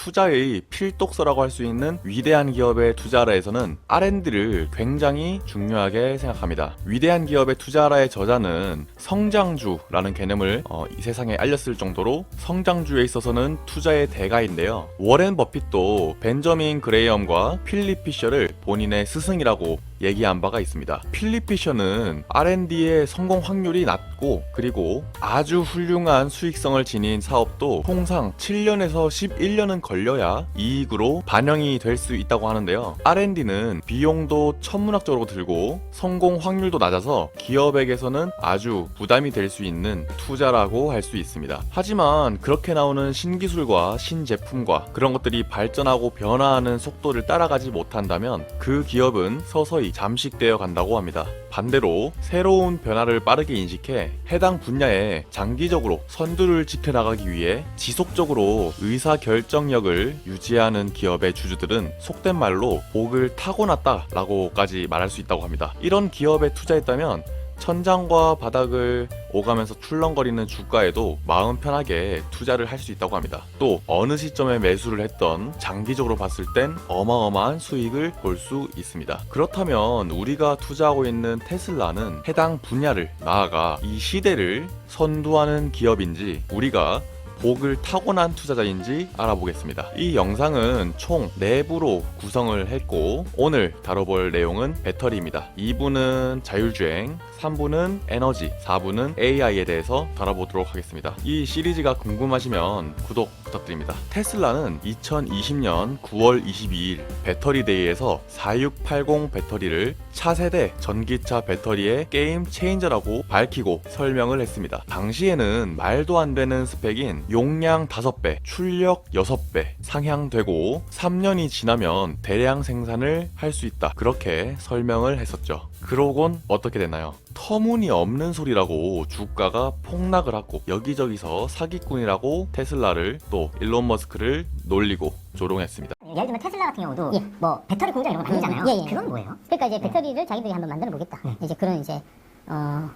투자의 필독서라고 할 수 있는 위대한 기업에 투자하라에서는 R&D를 굉장히 중요하게 생각합니다. 위대한 기업에 투자하라의 저자는 성장주라는 개념을 이 세상에 알렸을 정도로 성장주에 있어서는 투자의 대가인데요. 워렌 버핏도 벤저민 그레이엄과 필립 피셔를 본인의 스승이라고 얘기한 바가 있습니다. 필립 피셔는 R&D의 성공 확률이 낮고 그리고 아주 훌륭한 수익성을 지닌 사업도 통상 7년에서 11년은 걸려야 이익으로 반영이 될 수 있다고 하는데요. R&D는 비용도 천문학적으로 들고 성공 확률도 낮아서 기업에게서는 아주 부담이 될 수 있는 투자라고 할 수 있습니다. 하지만 그렇게 나오는 신기술과 신제품과 그런 것들이 발전하고 변화하는 속도를 따라가지 못한다면 그 기업은 서서히 잠식되어 간다고 합니다. 반대로 새로운 변화를 빠르게 인식해 해당 분야에 장기적으로 선두를 지켜나가기 위해 지속적으로 의사결정력을 유지하는 기업의 주주들은 속된 말로 복을 타고났다라고까지 말할 수 있다고 합니다. 이런 기업에 투자했다면 천장과 바닥을 오가면서 출렁거리는 주가에도 마음 편하게 투자를 할 수 있다고 합니다. 또 어느 시점에 매수를 했던 장기적으로 봤을 땐 어마어마한 수익을 볼 수 있습니다. 그렇다면 우리가 투자하고 있는 테슬라는 해당 분야를 나아가 이 시대를 선도하는 기업인지 우리가 복을 타고난 투자자인지 알아보겠습니다. 이 영상은 총 4부로 구성을 했고 오늘 다뤄볼 내용은 배터리입니다. 2부는 자율주행, 3부는 에너지, 4부는 AI에 대해서 다뤄보도록 하겠습니다. 이 시리즈가 궁금하시면 구독 부탁드립니다. 테슬라는 2020년 9월 22일 배터리데이에서 4680 배터리를 차세대 전기차 배터리의 게임 체인저라고 밝히고 설명을 했습니다. 당시에는 말도 안 되는 스펙인 용량 5배, 출력 6배 상향되고 3년이 지나면 대량 생산을 할 수 있다. 그렇게 설명을 했었죠. 그러곤 어떻게 됐나요? 터무니없는 소리라고 주가가 폭락을 하고 여기저기서 사기꾼이라고 테슬라를 또 일론 머스크를 놀리고 조롱했습니다. 예를 들면 테슬라 같은 경우도 뭐 배터리 공장 이런 거 만들잖아요. 그건 뭐예요? 그러니까 이제 배터리를 자기들이 한번 만들어 보겠다. 이제 그런 이제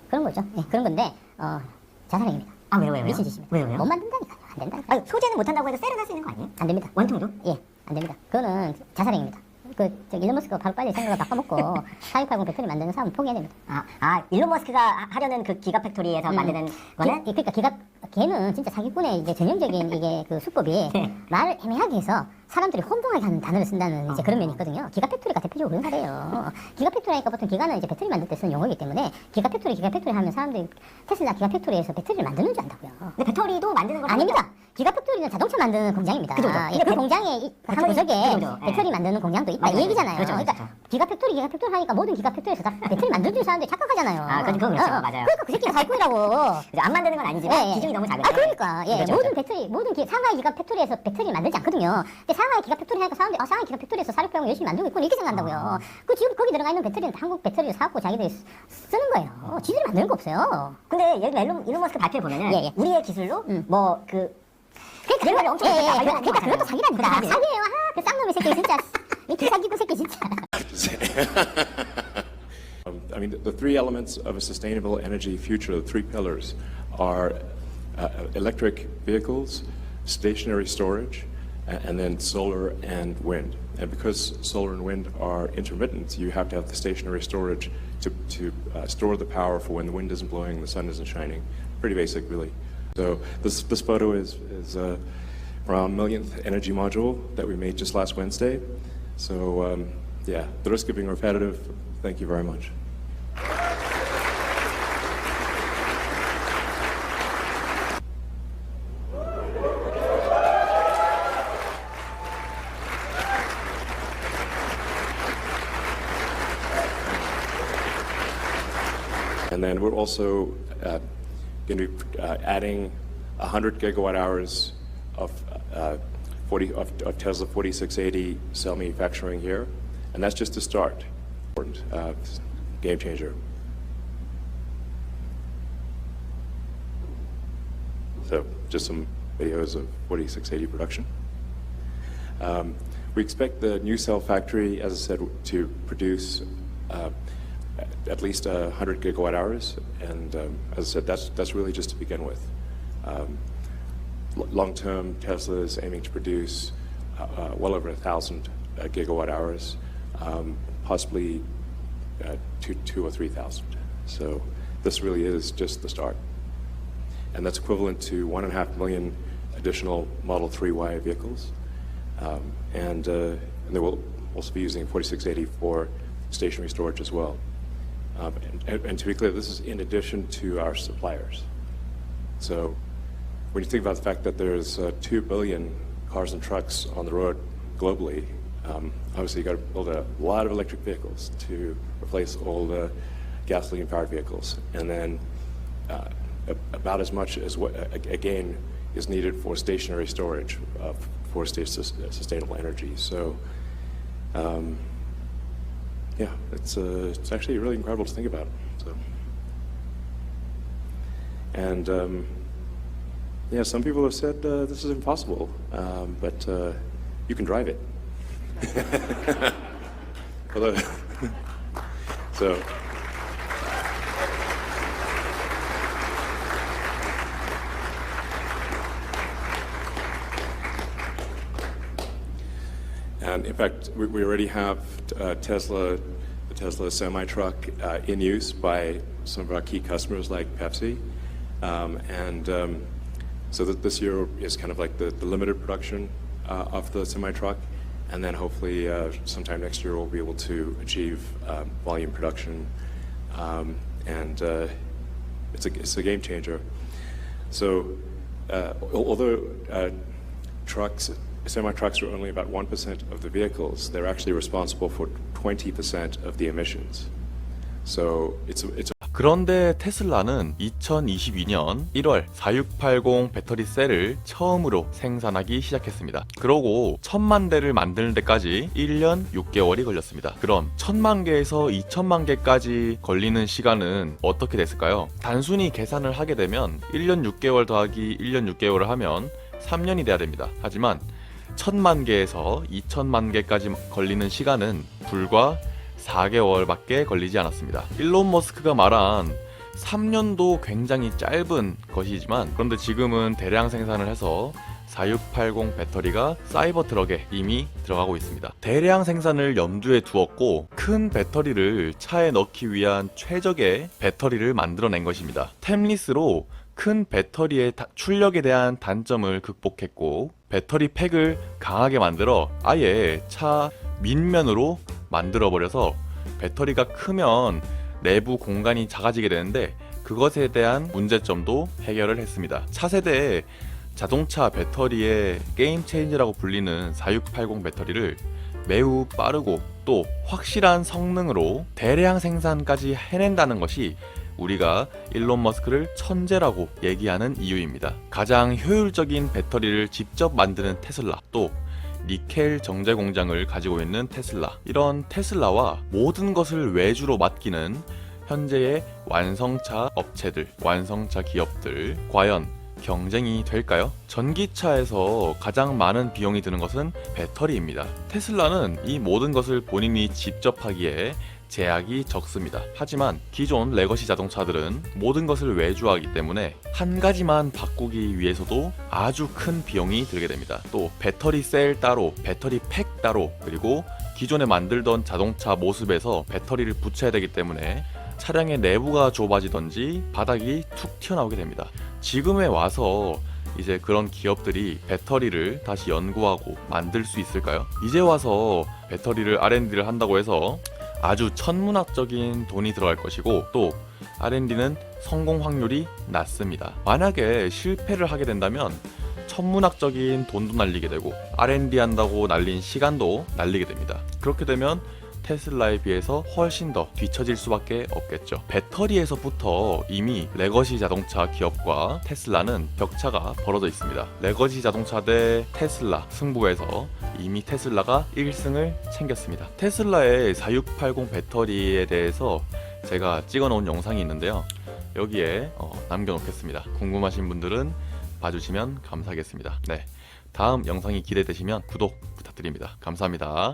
그런 거죠. 그런 건데 자살행위입니다. 아 왜요? 미친 짓입니다. 왜요? 못 만든다니까요. 안 된다니까. 아니, 소재는 못한다고 해서 셀은 할 수 있는 거 아니에요? 안 됩니다. 원통도? 예, 안 됩니다. 그거는 자살행위입니다. 일론 머스크가 바로 빨리 생각을 바꿔먹고 4680 배터리 만드는 사람은 포기해야 됩니다. 일론 머스크가 하려는 그 기가 팩토리에서 만드는 거는? 그러니까 걔는 진짜 사기꾼의 이제 전형적인 이게 그 수법이 말을 애매하게 해서 사람들이 혼동하게 하는 단어를 쓴다는 이제 그런 면이 있거든요. 기가팩토리가 대표적으로 그런 사례예요. 기가팩토리니까 보통 기가는 이제 배터리 만들 때 쓰는 용어이기 때문에 기가팩토리 하면 사람들이 테슬라 기가팩토리에서 배터리를 만드는 줄 안다고요. 근데 배터리도 만드는 거 아닙니다. 기가팩토리는 자동차 만드는 공장입니다. 그죠. 그 공장에 한 구석에 배터리 만드는 공장도 있다. 이 얘기잖아요. 그렇죠. 그러니까 기가팩토리 하니까 모든 기가팩토리에서 다 배터리 만들어주는 사람들이 착각하잖아요. 그건 그렇죠. 맞아요. 그러니까 그 새끼가 사기꾼이라고. 안 만드는 건 아니지만 기중이 너무 작은데. 그러니까 그렇죠, 모든 그렇죠. 배터리 상하이 기가팩토리에서 배터리를 만들지 않거든요. 근데 상하이 기가팩토리 하니까 사람들이 상하이 기가팩토리에서 4680 열심히 만들고 있구나 이렇게 생각한다고요. 그 지금 거기 들어가 있는 배터리는 한국 배터리를 사갖고 자기들이 쓰는 거예요. 지들이 만드는 거 없어요. 근데 예를 들면 일론 머스크 발표에 보면은 우리의 기술로 그러니까 엄청 그러니까 그것도 사기라니까. 사기예요. 그 쌍놈의 새끼 진짜. 이 개사기꾼 새끼 진짜. I mean, the three elements of a sustainable energy future, the three pillars, are electric vehicles, stationary storage, and then solar and wind. And because solar and wind are intermittent, you have to have the stationary storage to store the power for when the wind isn't blowing, the sun isn't shining. Pretty basic, really. So this photo is from our millionth energy module that we made just last Wednesday. So yeah, the risk of being repetitive, thank you very much. And then we're also going to be adding 100 gigawatt hours of Tesla 4680 cell manufacturing here, and that's just a start. Game changer. So just some videos of 4680 production. We expect the new cell factory, as I said, to produce at least 100 gigawatt hours, and as I said, that's really just to begin with. Long term, Tesla is aiming to produce well over 1,000 gigawatt hours, possibly two or 3,000. So this really is just the start. And that's equivalent to 1.5 million additional Model 3Y vehicles. And they will also be using 4680 for stationary storage as well. And to be clear, this is in addition to our suppliers. So when you think about the fact that there's 2 billion cars and trucks on the road globally, obviously you've got to build a lot of electric vehicles to replace all the gasoline-powered vehicles. And then about as much as what, again, is needed for stationary storage for sustainable energy. So, yeah, it's actually really incredible to think about. So, and yeah, some people have said this is impossible, but you can drive it. Although, so. And in fact, we already have the Tesla semi-truck in use by some of our key customers like Pepsi. So that this year is kind of like the limited production of the semi-truck. And then hopefully sometime next year we'll be able to achieve volume production. It's a game changer. So although semi-trucks are only about 1% of the vehicles, they're actually responsible for 20% of the emissions. So it's 그런데 테슬라는 2022년 1월 4680 배터리 셀을 처음으로 생산하기 시작했습니다. 그러고 1000만 대를 만드는 데까지 1년 6개월이 걸렸습니다. 그럼 1000만 개에서 2000만 개까지 걸리는 시간은 어떻게 됐을까요? 단순히 계산을 하게 되면 1년 6개월 더하기 1년 6개월을 하면 3년이 돼야 됩니다. 하지만 1000만 개에서 2000만 개까지 걸리는 시간은 불과 4개월밖에 걸리지 않았습니다. 일론 머스크가 말한 3년도 굉장히 짧은 것이지만, 그런데 지금은 대량 생산을 해서 4680 배터리가 사이버 트럭에 이미 들어가고 있습니다. 대량 생산을 염두에 두었고 큰 배터리를 차에 넣기 위한 최적의 배터리를 만들어낸 것입니다. 템리스로 큰 배터리의 출력에 대한 단점을 극복했고 배터리 팩을 강하게 만들어 아예 차 밑면으로 만들어버려서 배터리가 크면 내부 공간이 작아지게 되는데 그것에 대한 문제점도 해결을 했습니다. 차세대의 자동차 배터리의 게임 체인저라고 불리는 4680 배터리를 매우 빠르고 또 확실한 성능으로 대량 생산까지 해낸다는 것이 우리가 일론 머스크를 천재라고 얘기하는 이유입니다. 가장 효율적인 배터리를 직접 만드는 테슬라, 또 니켈 정제 공장을 가지고 있는 테슬라, 이런 테슬라와 모든 것을 외주로 맡기는 현재의 완성차 업체들, 완성차 기업들, 과연 경쟁이 될까요? 전기차에서 가장 많은 비용이 드는 것은 배터리입니다. 테슬라는 이 모든 것을 본인이 직접 하기에 제약이 적습니다. 하지만 기존 레거시 자동차들은 모든 것을 외주하기 때문에 한 가지만 바꾸기 위해서도 아주 큰 비용이 들게 됩니다. 또 배터리 셀 따로, 배터리 팩 따로, 그리고 기존에 만들던 자동차 모습에서 배터리를 붙여야 되기 때문에 차량의 내부가 좁아지던지 바닥이 툭 튀어나오게 됩니다. 지금에 와서 이제 그런 기업들이 배터리를 다시 연구하고 만들 수 있을까요? 이제 와서 배터리를 R&D를 한다고 해서 아주 천문학적인 돈이 들어갈 것이고 또 R&D는 성공 확률이 낮습니다. 만약에 실패를 하게 된다면 천문학적인 돈도 날리게 되고 R&D 한다고 날린 시간도 날리게 됩니다. 그렇게 되면 테슬라에 비해서 훨씬 더 뒤처질 수밖에 없겠죠. 배터리에서부터 이미 레거시 자동차 기업과 테슬라는 격차가 벌어져 있습니다. 레거시 자동차 대 테슬라 승부에서 이미 테슬라가 1승을 챙겼습니다. 테슬라의 4680 배터리에 대해서 제가 찍어놓은 영상이 있는데요. 여기에 남겨놓겠습니다. 궁금하신 분들은 봐주시면 감사하겠습니다. 네, 다음 영상이 기대되시면 구독 부탁드립니다. 감사합니다.